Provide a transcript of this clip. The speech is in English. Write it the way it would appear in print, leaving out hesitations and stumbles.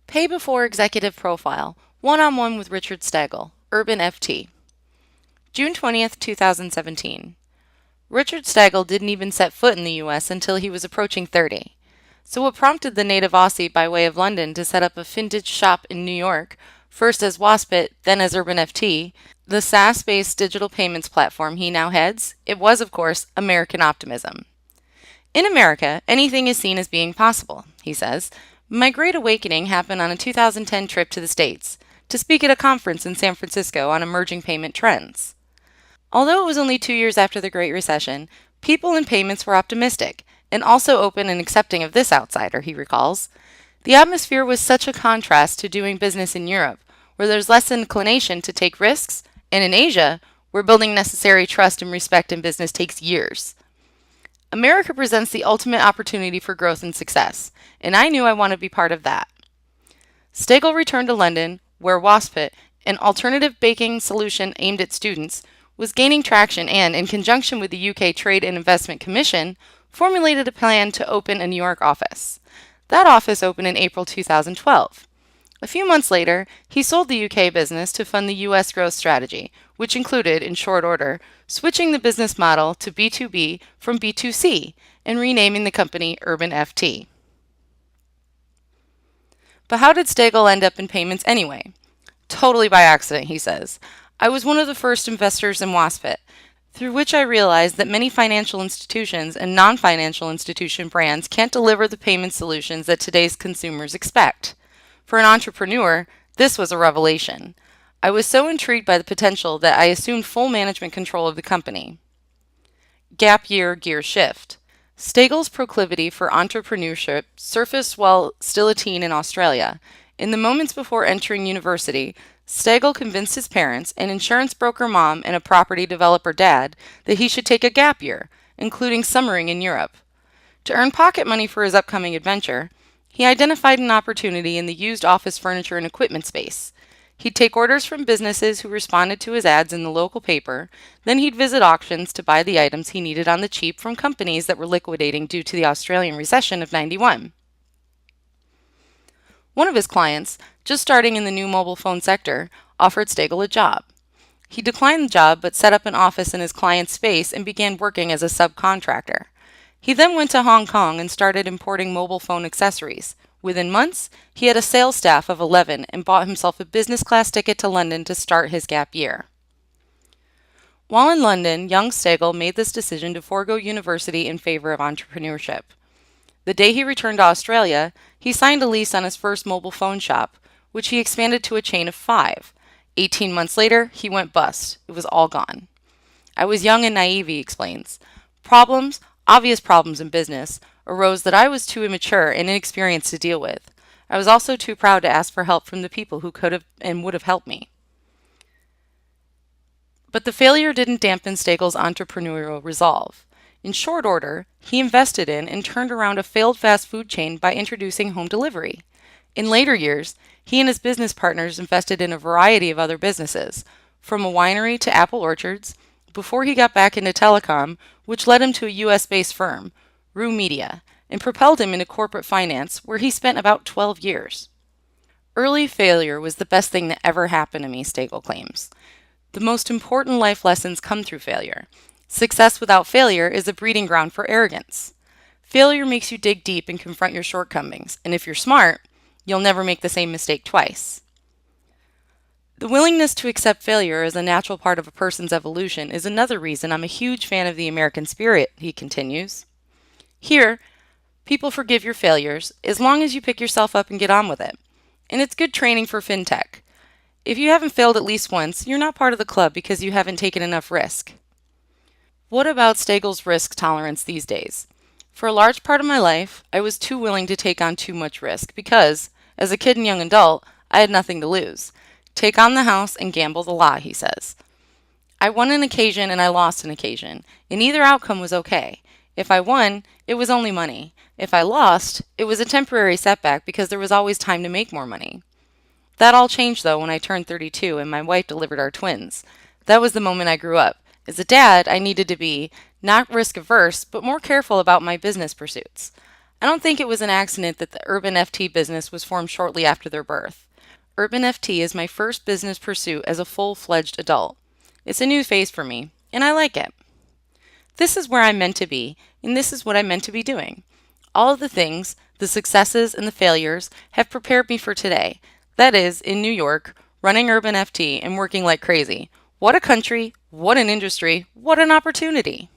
Pay Before Executive Profile, One-on-One with Richard Steggall, Urban FT. June 20th, 2017. Richard Steggall didn't even set foot in the US until he was approaching 30. So what prompted the native Aussie by way of London to set up a fintech shop in New York, first as Waspit, then as Urban FT, the SaaS-based digital payments platform he now heads? It was, of course, American optimism. In America, anything is seen as being possible, he says. My great awakening happened on a 2010 trip to the States to speak at a conference in San Francisco on emerging payment trends. Although it was only 2 years after the Great Recession, people in payments were optimistic and also open and accepting of this outsider, he recalls. The atmosphere was such a contrast to doing business in Europe, where there's less inclination to take risks, and in Asia, where building necessary trust and respect in business takes years. America presents the ultimate opportunity for growth and success, and I knew I wanted to be part of that. Steggall returned to London, where Waspit, an alternative banking solution aimed at students, was gaining traction and, in conjunction with the UK Trade and Investment Commission, formulated a plan to open a New York office. That office opened in April 2012. A few months later, he sold the UK business to fund the US growth strategy, which included, in short order, switching the business model to B2B from B2C and renaming the company Urban FT. But how did Steggall end up in payments anyway? Totally by accident, he says. I was one of the first investors in Waspit, through which I realized that many financial institutions and non-financial institution brands can't deliver the payment solutions that today's consumers expect. For an entrepreneur, this was a revelation. I was so intrigued by the potential that I assumed full management control of the company. Gap year gear shift. Steggall's proclivity for entrepreneurship surfaced while still a teen in Australia. In the moments before entering university, Steggall convinced his parents, an insurance broker mom and a property developer dad, that he should take a gap year, including summering in Europe. To earn pocket money for his upcoming adventure, he identified an opportunity in the used office furniture and equipment space. He'd take orders from businesses who responded to his ads in the local paper, then he'd visit auctions to buy the items he needed on the cheap from companies that were liquidating due to the Australian recession of '91. One of his clients, just starting in the new mobile phone sector, offered Steggall a job. He declined the job but set up an office in his client's space and began working as a subcontractor. He then went to Hong Kong and started importing mobile phone accessories. Within months, he had a sales staff of 11 and bought himself a business class ticket to London to start his gap year. While in London, young Steggall made this decision to forego university in favor of entrepreneurship. The day he returned to Australia, he signed a lease on his first mobile phone shop, which he expanded to a chain of 5. 18 months later, he went bust. It was all gone. I was young and naive, he explains. Obvious problems in business, arose that I was too immature and inexperienced to deal with. I was also too proud to ask for help from the people who could have and would have helped me. But the failure didn't dampen Steggall's entrepreneurial resolve. In short order, he invested in and turned around a failed fast food chain by introducing home delivery. In later years, he and his business partners invested in a variety of other businesses, from a winery to apple orchards, before he got back into telecom, which led him to a US-based firm, Rue Media, and propelled him into corporate finance, where he spent about 12 years. Early failure was the best thing that ever happened to me, Steggall claims. The most important life lessons come through failure. Success without failure is a breeding ground for arrogance. Failure makes you dig deep and confront your shortcomings, and if you're smart, you'll never make the same mistake twice. The willingness to accept failure as a natural part of a person's evolution is another reason I'm a huge fan of the American spirit, he continues. Here, people forgive your failures as long as you pick yourself up and get on with it. And it's good training for fintech. If you haven't failed at least once, you're not part of the club because you haven't taken enough risk. What about Steggall's risk tolerance these days? For a large part of my life, I was too willing to take on too much risk because, as a kid and young adult, I had nothing to lose. Take on the house and gamble the lot, he says. I won an occasion and I lost an occasion, and either outcome was okay. If I won, it was only money. If I lost, it was a temporary setback because there was always time to make more money. That all changed, though, when I turned 32 and my wife delivered our twins. That was the moment I grew up. As a dad, I needed to be not risk-averse, but more careful about my business pursuits. I don't think it was an accident that the Urban FT business was formed shortly after their birth. Urban FT is my first business pursuit as a full-fledged adult. It's a new phase for me, and I like it. This is where I'm meant to be, and this is what I'm meant to be doing. All of the things, the successes and the failures, have prepared me for today. That is, in New York, running Urban FT and working like crazy. What a country, what an industry, what an opportunity.